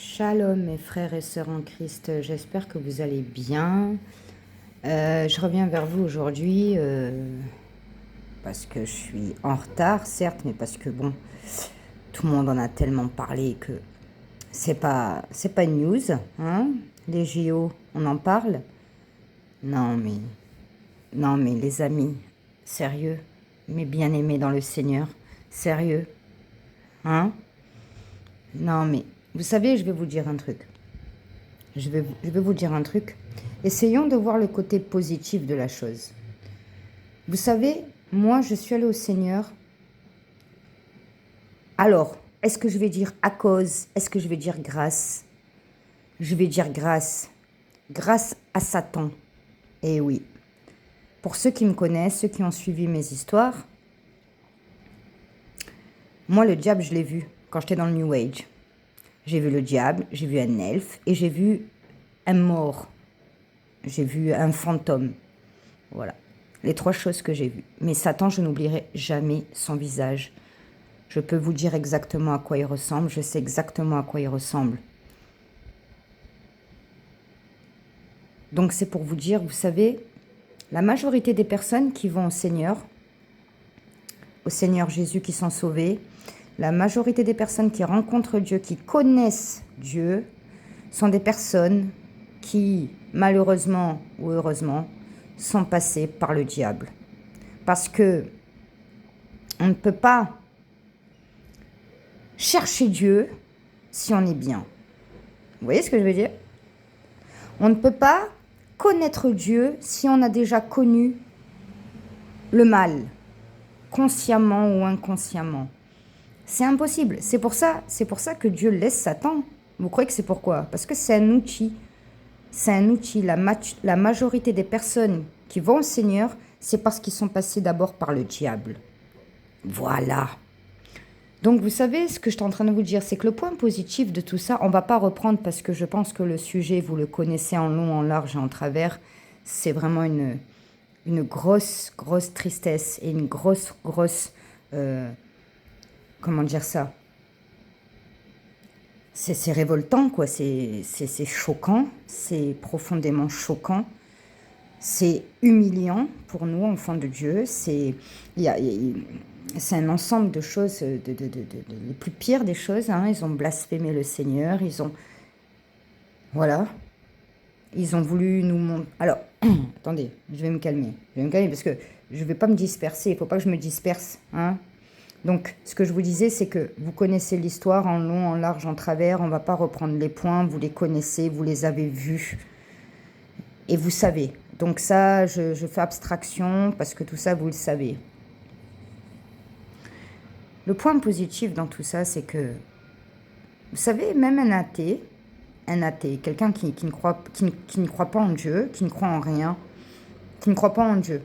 Shalom mes frères et sœurs en Christ, j'espère que vous allez bien. Je reviens vers vous aujourd'hui parce que je suis en retard, certes, mais parce que bon, tout le monde en a tellement parlé que c'est pas une news, hein. Les JO, on en parle? Non mais, non mais les amis, sérieux, mes bien-aimés dans le Seigneur, sérieux, hein? Non mais, vous savez, je vais vous dire un truc. Je vais vous dire un truc. Essayons de voir le côté positif de la chose. Vous savez, moi, je suis allée au Seigneur. Alors, est-ce que je vais dire à cause? Est-ce que je vais dire grâce? Je vais dire grâce. Grâce à Satan. Eh oui. Pour ceux qui me connaissent, ceux qui ont suivi mes histoires, moi, le diable, je l'ai vu quand j'étais dans le New Age. J'ai vu le diable, j'ai vu un elfe et j'ai vu un mort. J'ai vu un fantôme. Voilà. Les trois choses que j'ai vues. Mais Satan, je n'oublierai jamais son visage. Je peux vous dire exactement à quoi il ressemble. Je sais exactement à quoi il ressemble. Donc c'est pour vous dire, vous savez, la majorité des personnes qui vont au Seigneur Jésus, qui sont sauvées, la majorité des personnes qui rencontrent Dieu, qui connaissent Dieu, sont des personnes qui, malheureusement ou heureusement, sont passées par le diable. Parce que on ne peut pas chercher Dieu si on est bien. Vous voyez ce que je veux dire? On ne peut pas connaître Dieu si on a déjà connu le mal, consciemment ou inconsciemment. C'est impossible. C'est pour ça que Dieu laisse Satan. Vous croyez que c'est pourquoi? Parce que c'est un outil. C'est un outil. La majorité des personnes qui vont au Seigneur, c'est parce qu'ils sont passés d'abord par le diable. Voilà. Donc vous savez, ce que je suis en train de vous dire, c'est que le point positif de tout ça, on ne va pas reprendre parce que je pense que le sujet, vous le connaissez en long, en large et en travers. C'est vraiment une grosse, grosse tristesse et une grosse, comment dire ça? C'est révoltant, quoi. C'est choquant, c'est profondément choquant. C'est humiliant pour nous, enfants de Dieu. C'est un ensemble de choses, les plus pires des choses. Hein. Ils ont blasphémé le Seigneur. Voilà. Ils ont voulu nous montrer. Alors, attendez, je vais me calmer. Je vais me calmer parce que je ne vais pas me disperser. Il ne faut pas que je me disperse. Hein. Donc, ce que je vous disais, c'est que vous connaissez l'histoire en long, en large, en travers. On ne va pas reprendre les points. Vous les connaissez, vous les avez vus. Et vous savez. Donc ça, je fais abstraction parce que tout ça, vous le savez. Le point positif dans tout ça, c'est que, vous savez, même un athée, quelqu'un qui ne croit pas en Dieu, qui ne croit en rien, qui ne croit pas en Dieu.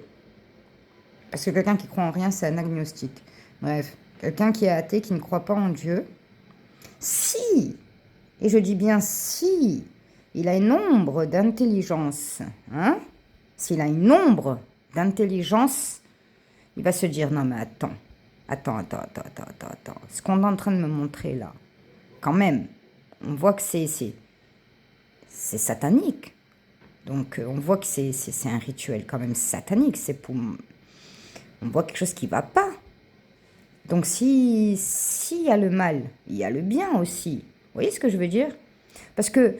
Parce que quelqu'un qui croit en rien, c'est un agnostique. Bref, quelqu'un qui est athée, qui ne croit pas en Dieu, si, et je dis bien si, il a une ombre d'intelligence, hein, s'il a une ombre d'intelligence, il va se dire, non mais attends. Ce qu'on est en train de me montrer là, quand même, on voit que c'est satanique. Donc on voit que c'est un rituel quand même satanique. On voit quelque chose qui ne va pas. Donc s'il y a le mal, il y a le bien aussi. Vous voyez ce que je veux dire? Parce que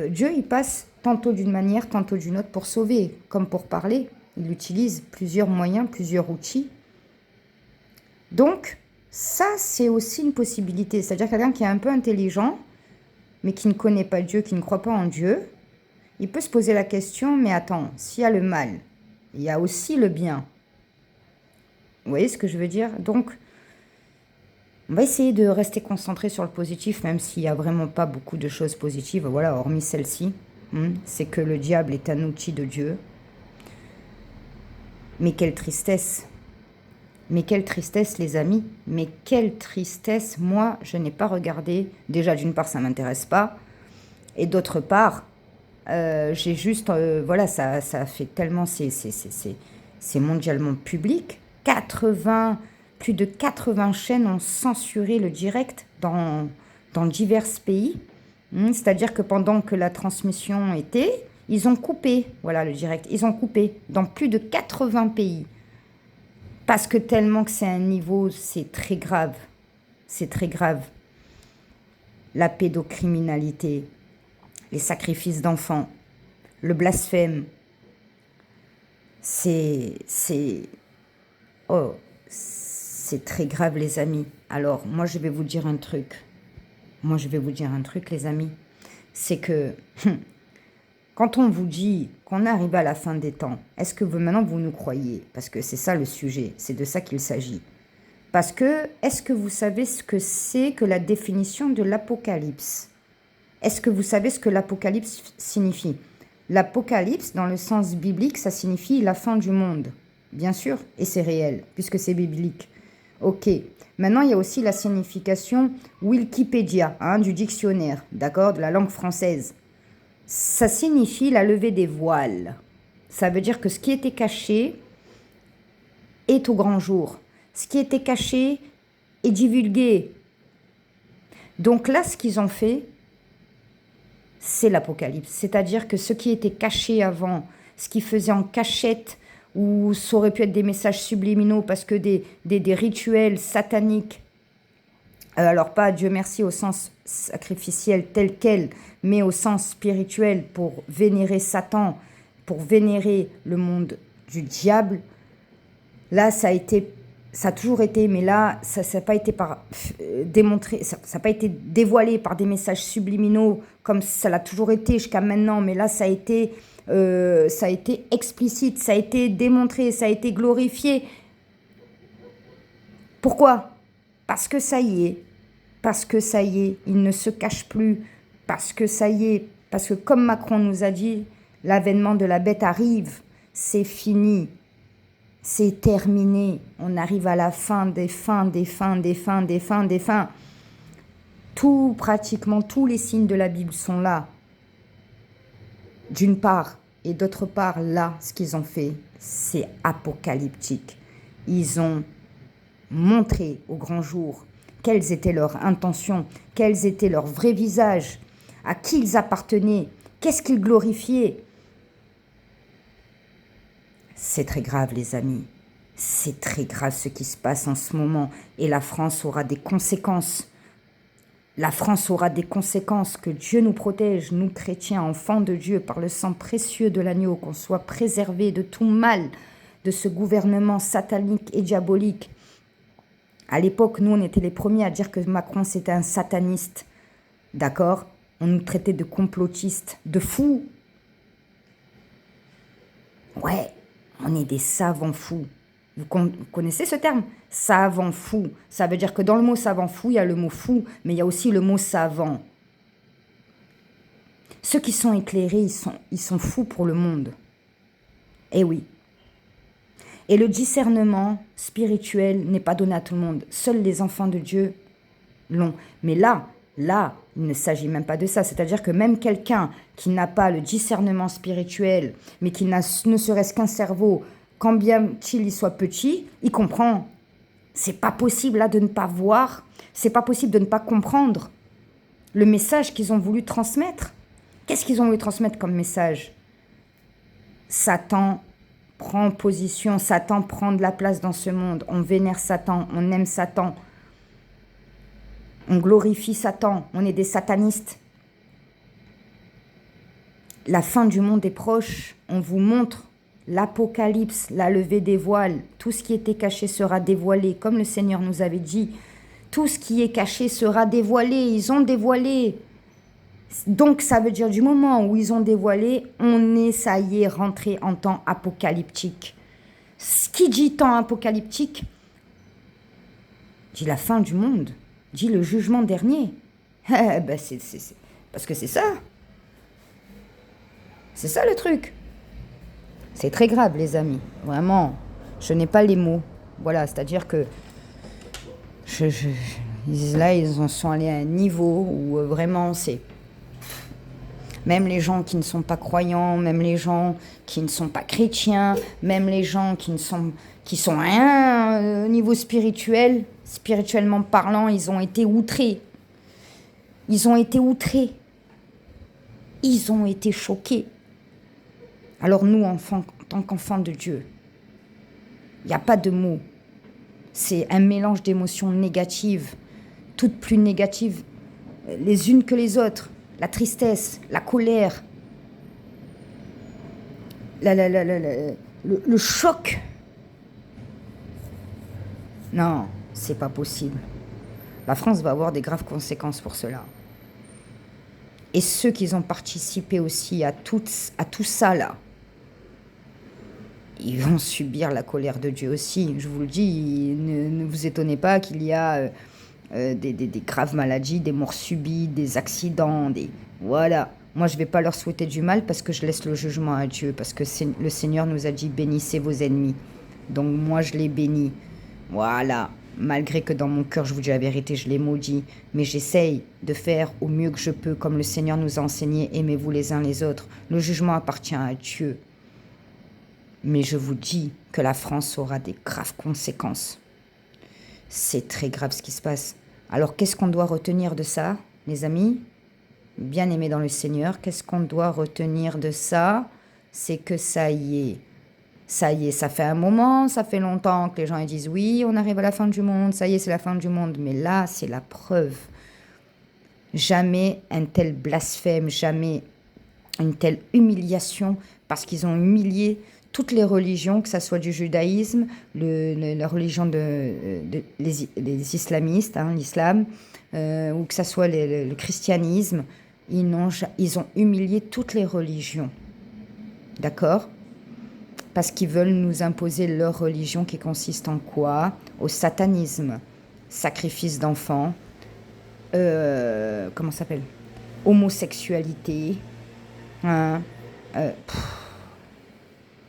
Dieu, il passe tantôt d'une manière, tantôt d'une autre pour sauver, comme pour parler. Il utilise plusieurs moyens, plusieurs outils. Donc, ça, c'est aussi une possibilité. C'est-à-dire quelqu'un qui est un peu intelligent, mais qui ne connaît pas Dieu, qui ne croit pas en Dieu, il peut se poser la question, mais attends, s'il y a le mal, il y a aussi le bien. Vous voyez ce que je veux dire? Donc, on va essayer de rester concentré sur le positif, même s'il n'y a vraiment pas beaucoup de choses positives, voilà, hormis celle-ci. C'est que le diable est un outil de Dieu. Mais quelle tristesse! Mais quelle tristesse, les amis. Mais quelle tristesse. Moi, je n'ai pas regardé. Déjà, d'une part, ça ne m'intéresse pas. Et d'autre part, j'ai juste... voilà, ça fait tellement... C'est mondialement public. Plus de 80 chaînes ont censuré le direct dans divers pays. C'est-à-dire que pendant que la transmission était, ils ont coupé, voilà le direct, ils ont coupé dans plus de 80 pays. Parce que tellement que c'est un niveau, c'est très grave. C'est très grave. La pédocriminalité, les sacrifices d'enfants, le blasphème, oh, c'est très grave, les amis. Alors, moi, je vais vous dire un truc. Les amis. C'est que quand on vous dit qu'on arrive à la fin des temps, est-ce que maintenant vous nous croyez? Parce que c'est ça le sujet, c'est de ça qu'il s'agit. Parce que, est-ce que vous savez ce que c'est que la définition de l'Apocalypse? Est-ce que vous savez ce que l'Apocalypse signifie? L'Apocalypse, dans le sens biblique, ça signifie la fin du monde. Bien sûr, et c'est réel, puisque c'est biblique. Ok. Maintenant, il y a aussi la signification Wikipédia, du dictionnaire, d'accord, de la langue française. Ça signifie la levée des voiles. Ça veut dire que ce qui était caché est au grand jour. Ce qui était caché est divulgué. Donc là, ce qu'ils ont fait, c'est l'Apocalypse. C'est-à-dire que ce qui était caché avant, ce qui faisait en cachette, ou ça aurait pu être des messages subliminaux parce que des rituels sataniques, alors pas Dieu merci au sens sacrificiel tel quel, mais au sens spirituel pour vénérer Satan, pour vénérer le monde du diable, là ça a toujours été, mais là ça n'a pas été démontré, ça n'a pas été dévoilé par des messages subliminaux comme ça l'a toujours été jusqu'à maintenant, mais là ça a été explicite, ça a été démontré, ça a été glorifié. Pourquoi? Parce que ça y est, il ne se cache plus, parce que ça y est, parce que comme Macron nous a dit, l'avènement de la bête arrive, c'est fini, c'est terminé, on arrive à la fin des fins. Pratiquement tous les signes de la Bible sont là. D'une part, et d'autre part, là, ce qu'ils ont fait, c'est apocalyptique. Ils ont montré au grand jour quelles étaient leurs intentions, quels étaient leurs vrais visages, à qui ils appartenaient, qu'est-ce qu'ils glorifiaient. C'est très grave, les amis. C'est très grave ce qui se passe en ce moment. Et la France aura des conséquences. La France aura des conséquences. Que Dieu nous protège, nous chrétiens, enfants de Dieu, par le sang précieux de l'agneau, qu'on soit préservés de tout mal, de ce gouvernement satanique et diabolique. À l'époque, nous, on était les premiers à dire que Macron, c'était un sataniste. D'accord? On nous traitait de complotistes, de fous. Ouais, on est des savants fous. Vous connaissez ce terme? Savant fou. Ça veut dire que dans le mot savant fou, il y a le mot fou, mais il y a aussi le mot savant. Ceux qui sont éclairés, ils sont fous pour le monde. Eh oui. Et le discernement spirituel n'est pas donné à tout le monde. Seuls les enfants de Dieu l'ont. Mais là, il ne s'agit même pas de ça. C'est-à-dire que même quelqu'un qui n'a pas le discernement spirituel, mais qui n'a ne serait-ce qu'un cerveau, quand bien qu'il soit petit, il comprend. C'est pas possible là de ne pas voir. C'est pas possible de ne pas comprendre le message qu'ils ont voulu transmettre. Qu'est-ce qu'ils ont voulu transmettre comme message? Satan prend position, Satan prend de la place dans ce monde. On vénère Satan, on aime Satan. On glorifie Satan, on est des satanistes. La fin du monde est proche, on vous montre l'Apocalypse, la levée des voiles. Tout ce qui était caché sera dévoilé, comme le Seigneur nous avait dit. Tout ce qui est caché sera dévoilé, ils ont dévoilé. Donc ça veut dire du moment où ils ont dévoilé, on est, ça y est, rentré en temps apocalyptique. Ce qui dit temps apocalyptique, dit la fin du monde, dit le jugement dernier. Parce que c'est ça. C'est ça le truc. C'est très grave, les amis. Vraiment, je n'ai pas les mots. Voilà, c'est-à-dire que là, ils en sont allés à un niveau où vraiment c'est... Même les gens qui ne sont pas croyants, même les gens qui ne sont pas chrétiens, même les gens qui sont rien au niveau spirituellement parlant, ils ont été outrés. Ils ont été outrés. Ils ont été choqués. Alors nous, enfants, en tant qu'enfants de Dieu, il n'y a pas de mots. C'est un mélange d'émotions négatives, toutes plus négatives les unes que les autres. La tristesse, la colère, le choc. Non, c'est pas possible. La France va avoir des graves conséquences pour cela. Et ceux qui ont participé aussi à tout ça là, ils vont subir la colère de Dieu aussi. Je vous le dis, ne vous étonnez pas qu'il y a des graves maladies, des morts subies, des accidents, Voilà. Moi, je ne vais pas leur souhaiter du mal parce que je laisse le jugement à Dieu, parce que le Seigneur nous a dit « bénissez vos ennemis ». Donc moi, je les bénis. Voilà. Malgré que dans mon cœur, je vous dis la vérité, je les maudis. Mais j'essaye de faire au mieux que je peux, comme le Seigneur nous a enseigné, aimez-vous les uns les autres. Le jugement appartient à Dieu. Mais je vous dis que la France aura des graves conséquences. C'est très grave ce qui se passe. Alors qu'est-ce qu'on doit retenir de ça, les amis? Bien-aimés dans le Seigneur, qu'est-ce qu'on doit retenir de ça? C'est que ça y est, ça fait un moment, ça fait longtemps que les gens ils disent oui, on arrive à la fin du monde, ça y est, c'est la fin du monde. Mais là, c'est la preuve. Jamais un tel blasphème, jamais une telle humiliation, parce qu'ils ont humilié toutes les religions, que ce soit du judaïsme, la religion les islamistes, hein, l'islam, ou que ce soit le christianisme. Ils ont humilié toutes les religions. D'accord ? Parce qu'ils veulent nous imposer leur religion qui consiste en quoi ? Au satanisme, sacrifice d'enfants, comment ça s'appelle ? Homosexualité, hein,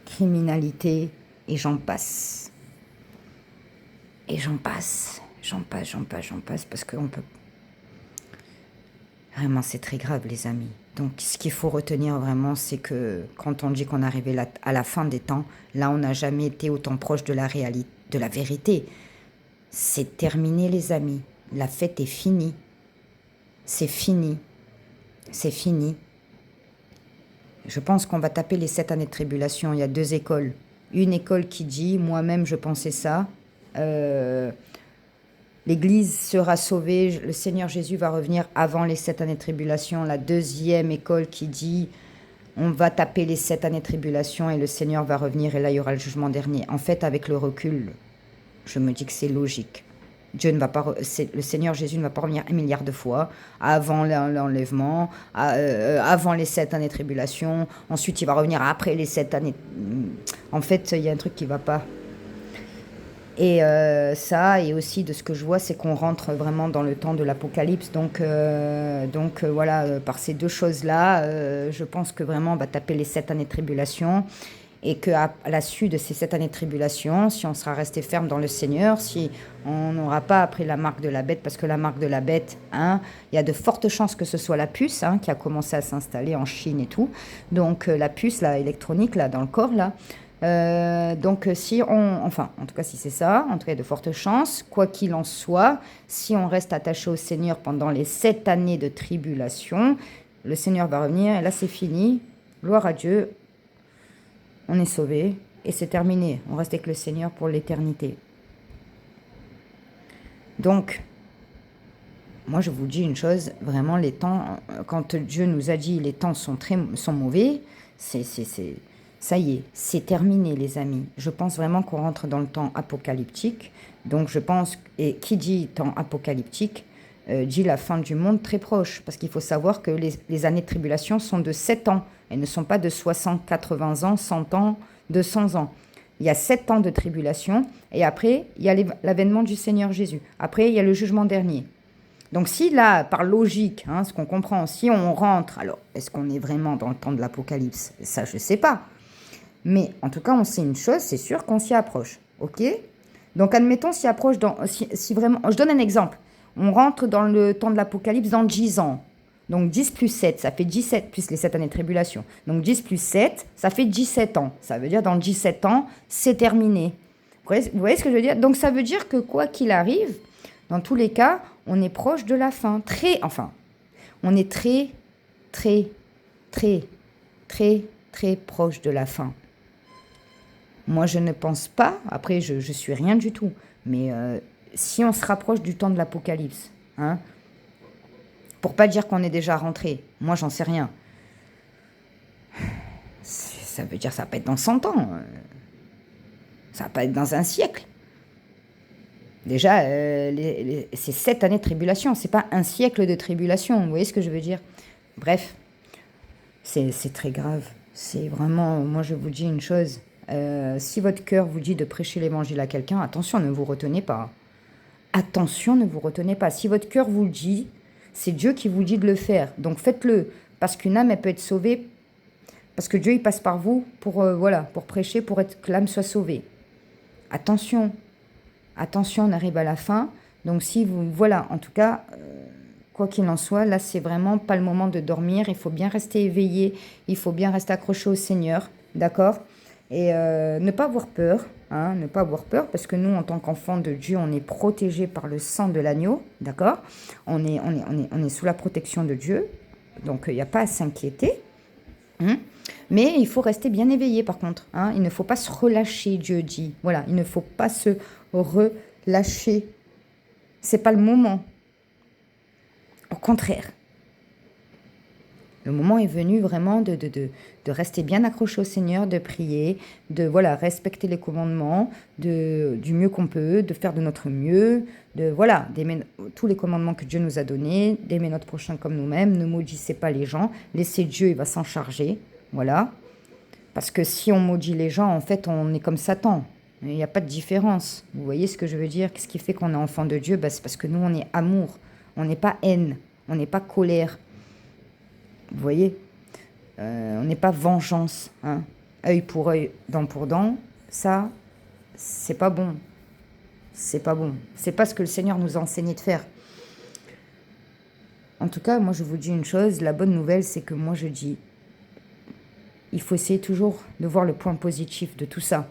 criminalité, et j'en passe. Et j'en passe, parce qu'on peut... Vraiment, c'est très grave, les amis. Donc, ce qu'il faut retenir vraiment, c'est que quand on dit qu'on est arrivé à la fin des temps, là, on n'a jamais été autant proche de la réalité, de la vérité. C'est terminé, les amis. La fête est finie. C'est fini. C'est fini. Je pense qu'on va taper les 7 années de tribulation. Il y a 2 écoles. Une école qui dit, moi-même, je pensais ça. L'Église sera sauvée, le Seigneur Jésus va revenir avant les 7 années de tribulation. La deuxième école qui dit on va taper les 7 années de tribulation et le Seigneur va revenir et là il y aura le jugement dernier. En fait, avec le recul, je me dis que c'est logique. Le Seigneur Jésus ne va pas revenir 1 milliard de fois avant l'enlèvement, avant les 7 années de tribulation. Ensuite, il va revenir après les 7 années. En fait, il y a un truc qui ne va pas. Et ça, et aussi de ce que je vois, c'est qu'on rentre vraiment dans le temps de l'Apocalypse. Donc voilà, par ces 2 choses-là, je pense que vraiment on va taper les 7 années de tribulation. Et qu'à la suite de ces 7 années de tribulation, si on sera resté ferme dans le Seigneur, si on n'aura pas appris la marque de la bête, parce que la marque de la bête, hein, il y a de fortes chances que ce soit la puce, hein, qui a commencé à s'installer en Chine et tout. Donc la puce, là, électronique, là, dans le corps, là. Donc si on, enfin en tout cas si c'est ça, en tout cas il y a de fortes chances, quoi qu'il en soit, si on reste attaché au Seigneur pendant les 7 années de tribulation, le Seigneur va revenir et là c'est fini, gloire à Dieu, on est sauvé et c'est terminé, on reste avec le Seigneur pour l'éternité. Donc, moi je vous dis une chose, vraiment les temps, quand Dieu nous a dit les temps sont mauvais, ça y est, c'est terminé les amis. Je pense vraiment qu'on rentre dans le temps apocalyptique. Donc je pense, et qui dit temps apocalyptique, dit la fin du monde très proche. Parce qu'il faut savoir que les années de tribulation sont de 7 ans. Elles ne sont pas de 60, 80 ans, 100 ans, 200 ans. Il y a 7 ans de tribulation. Et après, il y a l'avènement du Seigneur Jésus. Après, il y a le jugement dernier. Donc si là, par logique, hein, ce qu'on comprend, si on rentre, alors est-ce qu'on est vraiment dans le temps de l'Apocalypse? Ça, je ne sais pas. Mais en tout cas, on sait une chose, c'est sûr qu'on s'y approche. Ok? Donc admettons, s'y approche si vraiment... Je donne un exemple. On rentre dans le temps de l'Apocalypse dans 10 ans. Donc 10 plus 7, ça fait 17, plus les 7 années de tribulation. Donc 10 plus 7, ça fait 17 ans. Ça veut dire dans 17 ans, c'est terminé. Vous voyez ce que je veux dire? Donc ça veut dire que quoi qu'il arrive, dans tous les cas, on est proche de la fin. On est très, très très, très, très proche de la fin. Moi, je ne pense pas, après, je suis rien du tout, mais si on se rapproche du temps de l'Apocalypse, hein, pour pas dire qu'on est déjà rentré, moi, j'en sais rien. Ça veut dire que ça va pas être dans 100 ans, ça va pas être dans un siècle. Déjà, c'est 7 années de tribulation, c'est pas un siècle de tribulation, vous voyez ce que je veux dire? Bref, c'est très grave. C'est vraiment, moi je vous dis une chose, si votre cœur vous dit de prêcher l'évangile à quelqu'un, attention, ne vous retenez pas. Attention, ne vous retenez pas. Si votre cœur vous le dit, c'est Dieu qui vous dit de le faire. Donc faites-le, parce qu'une âme, elle peut être sauvée, parce que Dieu, il passe par vous pour, voilà, pour prêcher, pour que l'âme soit sauvée. Attention, attention, on arrive à la fin. Donc si vous, voilà, en tout cas, quoi qu'il en soit, là, c'est vraiment pas le moment de dormir. Il faut bien rester éveillé, il faut bien rester accroché au Seigneur, d'accord? Et ne pas avoir peur, hein, ne pas avoir peur, parce que nous, en tant qu'enfants de Dieu, on est protégés par le sang de l'agneau, d'accord? On est sous la protection de Dieu, donc il n'y a pas à s'inquiéter. Hein. Mais il faut rester bien éveillé, par contre. Hein. Il ne faut pas se relâcher, Dieu dit. Voilà, il ne faut pas se relâcher. C'est pas le moment. Au contraire. Le moment est venu vraiment de rester bien accroché au Seigneur, de prier, de voilà, respecter les commandements du mieux qu'on peut, de faire de notre mieux, voilà, d'aimer tous les commandements que Dieu nous a donnés, d'aimer notre prochain comme nous-mêmes, ne maudissez pas les gens, laissez Dieu, il va s'en charger, voilà. Parce que si on maudit les gens, en fait, on est comme Satan. Il n'y a pas de différence. Vous voyez ce que je veux dire? Qu'est-ce qui fait qu'on est enfant de Dieu? C'est parce que nous, on est amour, on n'est pas haine, on n'est pas colère. Vous voyez, on n'est pas vengeance, hein. Œil pour œil, dent pour dent, ça, c'est pas bon. C'est pas bon. C'est pas ce que le Seigneur nous a enseigné de faire. En tout cas, moi je vous dis une chose, la bonne nouvelle, c'est que moi je dis, il faut essayer toujours de voir le point positif de tout ça.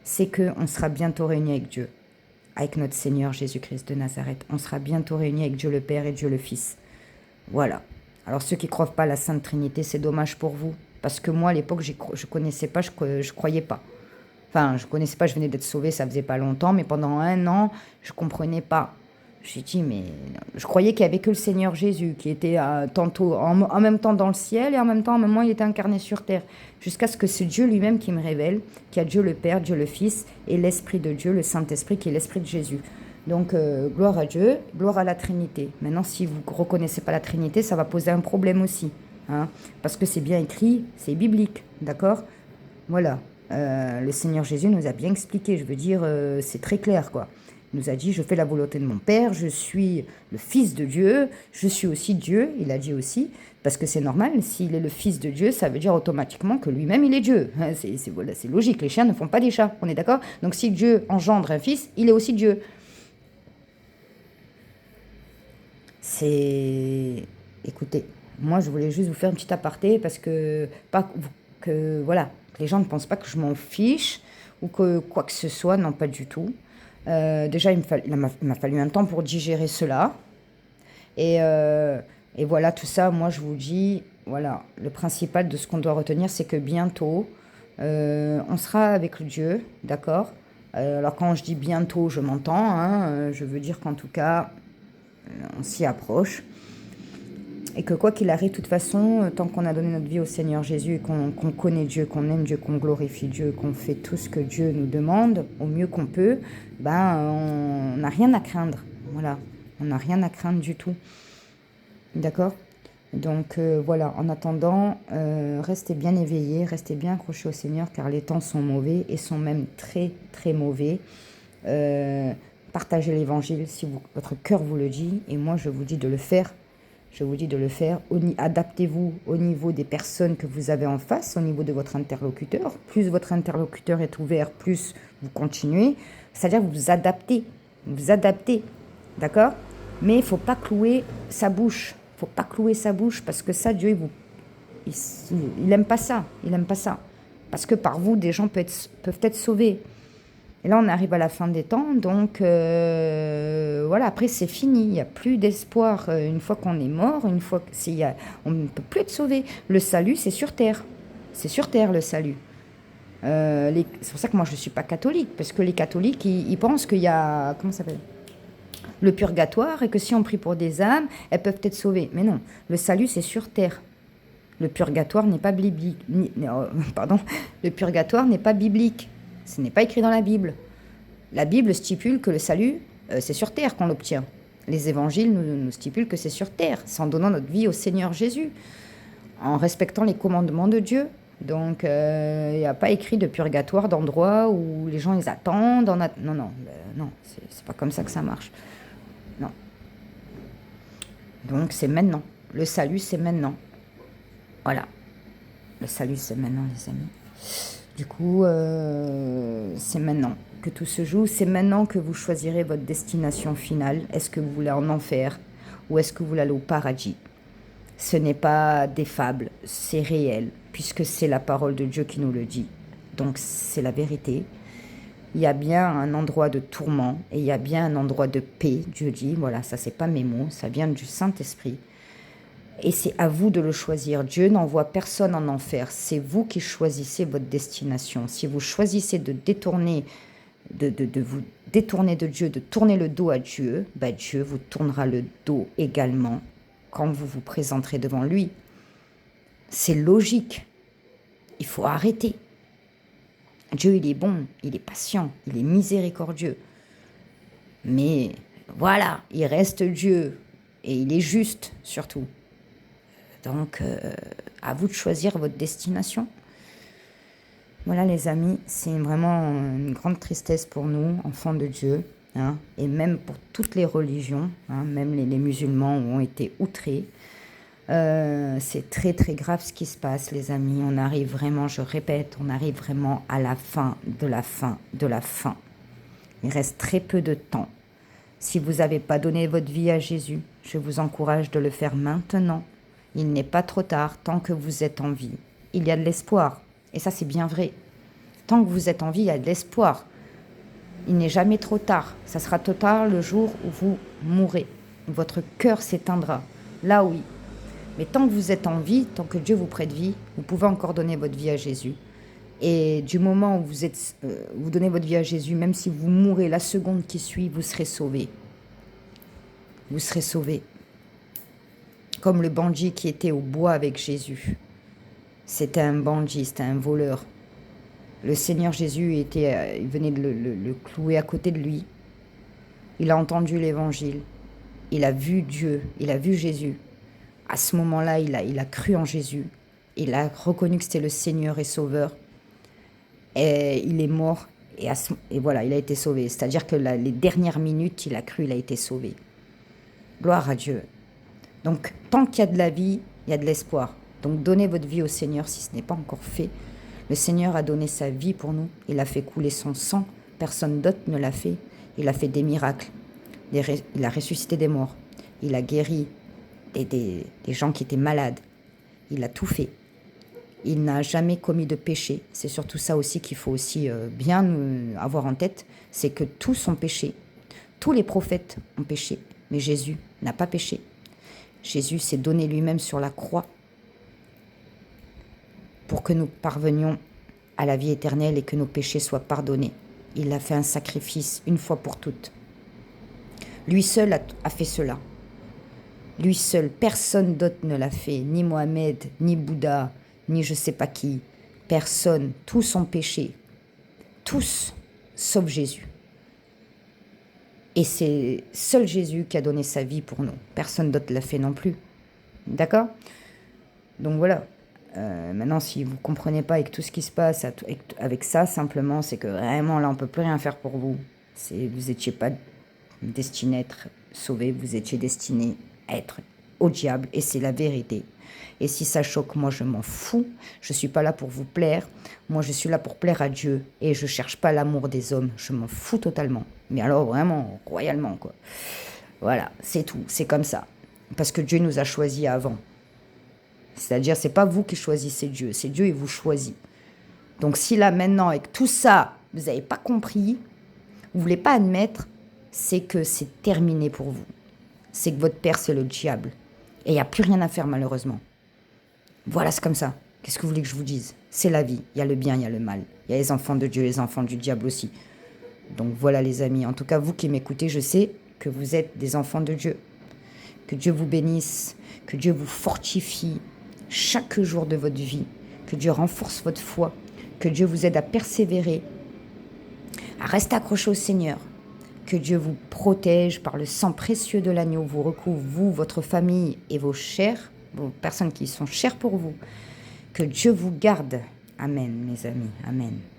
C'est qu'on sera bientôt réunis avec Dieu, avec notre Seigneur Jésus-Christ de Nazareth. On sera bientôt réunis avec Dieu le Père et Dieu le Fils. Voilà. Alors ceux qui ne croient pas à la Sainte Trinité, c'est dommage pour vous. Parce que moi, à l'époque, je ne connaissais pas, je croyais pas. Enfin, je ne connaissais pas, je venais d'être sauvée, ça faisait pas longtemps, mais pendant 1 an, je ne comprenais pas. J'ai dit, mais je croyais qu'il n'y avait que le Seigneur Jésus, qui était tantôt en même temps dans le ciel et en même temps, à un moment, il était incarné sur terre. Jusqu'à ce que c'est Dieu lui-même qui me révèle qu'il y a Dieu le Père, Dieu le Fils et l'Esprit de Dieu, le Saint-Esprit, qui est l'Esprit de Jésus. Donc, gloire à Dieu, gloire à la Trinité. Maintenant, si vous ne reconnaissez pas la Trinité, ça va poser un problème aussi. Hein, parce que c'est bien écrit, c'est biblique, d'accord? Voilà. Le Seigneur Jésus nous a bien expliqué, je veux dire, c'est très clair, quoi. Il nous a dit, je fais la volonté de mon Père, je suis le Fils de Dieu, je suis aussi Dieu, il a dit aussi, parce que c'est normal, s'il est le Fils de Dieu, ça veut dire automatiquement que lui-même, il est Dieu. Voilà, c'est logique, les chiens ne font pas des chats, on est d'accord? Donc si Dieu engendre un Fils, il est aussi Dieu. Écoutez, moi je voulais juste vous faire un petit aparté parce que, voilà, que les gens ne pensent pas que je m'en fiche ou que quoi que ce soit, non pas du tout. Déjà, il m'a fallu un temps pour digérer cela. Et voilà, tout ça, moi je vous dis, voilà, le principal de ce qu'on doit retenir, c'est que bientôt, on sera avec Dieu, d'accord? Alors quand je dis bientôt, je m'entends, hein, je veux dire qu'en tout cas, on s'y approche. Et que quoi qu'il arrive, de toute façon, tant qu'on a donné notre vie au Seigneur Jésus et qu'on connaît Dieu, qu'on aime Dieu, qu'on glorifie Dieu, qu'on fait tout ce que Dieu nous demande au mieux qu'on peut, on n'a rien à craindre. Voilà, on n'a rien à craindre du tout. D'accord? Donc voilà, en attendant, restez bien éveillés, restez bien accrochés au Seigneur car les temps sont mauvais et sont même très très mauvais. Partagez l'évangile si votre cœur vous le dit et moi je vous dis de le faire. Je vous dis de le faire. Adaptez-vous au niveau des personnes que vous avez en face, au niveau de votre interlocuteur. Plus votre interlocuteur est ouvert, plus vous continuez. C'est-à-dire que vous vous adaptez. Vous adaptez. D'accord? Mais il ne faut pas clouer sa bouche. Il ne faut pas clouer sa bouche parce que ça, Dieu, il n'aime pas ça. Il n'aime pas ça. Parce que par vous, des gens peuvent être sauvés. Et là, on arrive à la fin des temps, donc voilà, après c'est fini, il n'y a plus d'espoir. Une fois qu'on est mort, une fois que on ne peut plus être sauvé. Le salut, c'est sur terre. C'est sur terre le salut. C'est pour ça que moi je ne suis pas catholique, parce que les catholiques, ils pensent qu'il y a, comment ça s'appelle, le purgatoire, et que si on prie pour des âmes, elles peuvent être sauvées. Mais non, le salut, c'est sur terre. Le purgatoire n'est pas biblique. Pardon, le purgatoire n'est pas biblique. Ce n'est pas écrit dans la Bible. La Bible stipule que le salut, c'est sur terre qu'on l'obtient. Les évangiles nous stipulent que c'est sur terre, c'est en donnant notre vie au Seigneur Jésus, en respectant les commandements de Dieu. Donc, il n'y a pas écrit de purgatoire, d'endroit où les gens ils attendent. Non, c'est pas comme ça que ça marche. Non. Donc, c'est maintenant. Le salut, c'est maintenant. Voilà. Le salut, c'est maintenant, les amis. Du coup, c'est maintenant que tout se joue. C'est maintenant que vous choisirez votre destination finale. Est-ce que vous voulez en enfer ou est-ce que vous voulez aller au paradis? Ce n'est pas des fables, c'est réel, puisque c'est la parole de Dieu qui nous le dit. Donc, c'est la vérité. Il y a bien un endroit de tourment et il y a bien un endroit de paix, Dieu dit. Voilà, ça, c'est pas mes mots, ça vient du Saint-Esprit. Et c'est à vous de le choisir. Dieu n'envoie personne en enfer. C'est vous qui choisissez votre destination. Si vous choisissez de détourner, de vous détourner de Dieu, de tourner le dos à Dieu, bah Dieu vous tournera le dos également quand vous vous présenterez devant lui. C'est logique. Il faut arrêter. Dieu, il est bon, il est patient, il est miséricordieux. Mais voilà, il reste Dieu et il est juste surtout. Donc, à vous de choisir votre destination. Voilà les amis, c'est vraiment une grande tristesse pour nous, enfants de Dieu, hein, et même pour toutes les religions, hein, même les musulmans ont été outrés. C'est très très grave ce qui se passe les amis, on arrive vraiment, je répète, on arrive vraiment à la fin de la fin de la fin. Il reste très peu de temps. Si vous n'avez pas donné votre vie à Jésus, je vous encourage de le faire maintenant. Il n'est pas trop tard tant que vous êtes en vie. Il y a de l'espoir. Et ça, c'est bien vrai. Tant que vous êtes en vie, il y a de l'espoir. Il n'est jamais trop tard. Ça sera trop tard le jour où vous mourrez. Votre cœur s'éteindra. Là, oui. Mais tant que vous êtes en vie, tant que Dieu vous prête vie, vous pouvez encore donner votre vie à Jésus. Et du moment où vous donnez votre vie à Jésus, même si vous mourrez la seconde qui suit, vous serez sauvé. Vous serez sauvé. Comme le bandit qui était au bois avec Jésus. C'était un bandit, c'était un voleur. Le Seigneur Jésus il venait de le clouer à côté de lui. Il a entendu l'évangile. Il a vu Dieu, il a vu Jésus. À ce moment-là, il a cru en Jésus. Il a reconnu que c'était le Seigneur et Sauveur. Et il est mort. Et voilà, il a été sauvé. C'est-à-dire que les dernières minutes, il a cru, il a été sauvé. Gloire à Dieu. Donc, tant qu'il y a de la vie, il y a de l'espoir. Donc, donnez votre vie au Seigneur si ce n'est pas encore fait. Le Seigneur a donné sa vie pour nous. Il a fait couler son sang. Personne d'autre ne l'a fait. Il a fait des miracles. Il a ressuscité des morts. Il a guéri des gens qui étaient malades. Il a tout fait. Il n'a jamais commis de péché. C'est surtout ça aussi qu'il faut aussi bien avoir en tête. C'est que tous ont péché. Tous les prophètes ont péché. Mais Jésus n'a pas péché. Jésus s'est donné lui-même sur la croix pour que nous parvenions à la vie éternelle et que nos péchés soient pardonnés. Il a fait un sacrifice une fois pour toutes. Lui seul a fait cela. Lui seul, personne d'autre ne l'a fait. Ni Mohamed, ni Bouddha, ni je sais pas qui. Personne. Tous ont péché. Tous, sauf Jésus. Et c'est seul Jésus qui a donné sa vie pour nous. Personne d'autre l'a fait non plus. D'accord? Donc voilà. Maintenant, si vous ne comprenez pas avec tout ce qui se passe avec ça, simplement, c'est que vraiment, là, on ne peut plus rien faire pour vous. Vous n'étiez pas destiné à être sauvé, vous étiez destiné à être au diable, et c'est la vérité. Et si ça choque, moi, je m'en fous. Je ne suis pas là pour vous plaire. Moi, je suis là pour plaire à Dieu, et je ne cherche pas l'amour des hommes. Je m'en fous totalement. Mais alors, vraiment, royalement, quoi. Voilà, c'est tout. C'est comme ça. Parce que Dieu nous a choisis avant. C'est-à-dire, c'est pas vous qui choisissez Dieu, c'est Dieu qui vous choisit. Donc si là, maintenant, avec tout ça, vous n'avez pas compris, vous voulez pas admettre, c'est que c'est terminé pour vous. C'est que votre père, c'est le diable. Et il n'y a plus rien à faire, malheureusement. Voilà, c'est comme ça. Qu'est-ce que vous voulez que je vous dise? C'est la vie. Il y a le bien, il y a le mal. Il y a les enfants de Dieu, les enfants du diable aussi. Donc voilà, les amis. En tout cas, vous qui m'écoutez, je sais que vous êtes des enfants de Dieu. Que Dieu vous bénisse, que Dieu vous fortifie chaque jour de votre vie, que Dieu renforce votre foi, que Dieu vous aide à persévérer, à rester accroché au Seigneur, que Dieu vous protège par le sang précieux de l'agneau, vous recouvre, vous, votre famille et vos chers, vos personnes qui sont chères pour vous, que Dieu vous garde. Amen, mes amis, amen.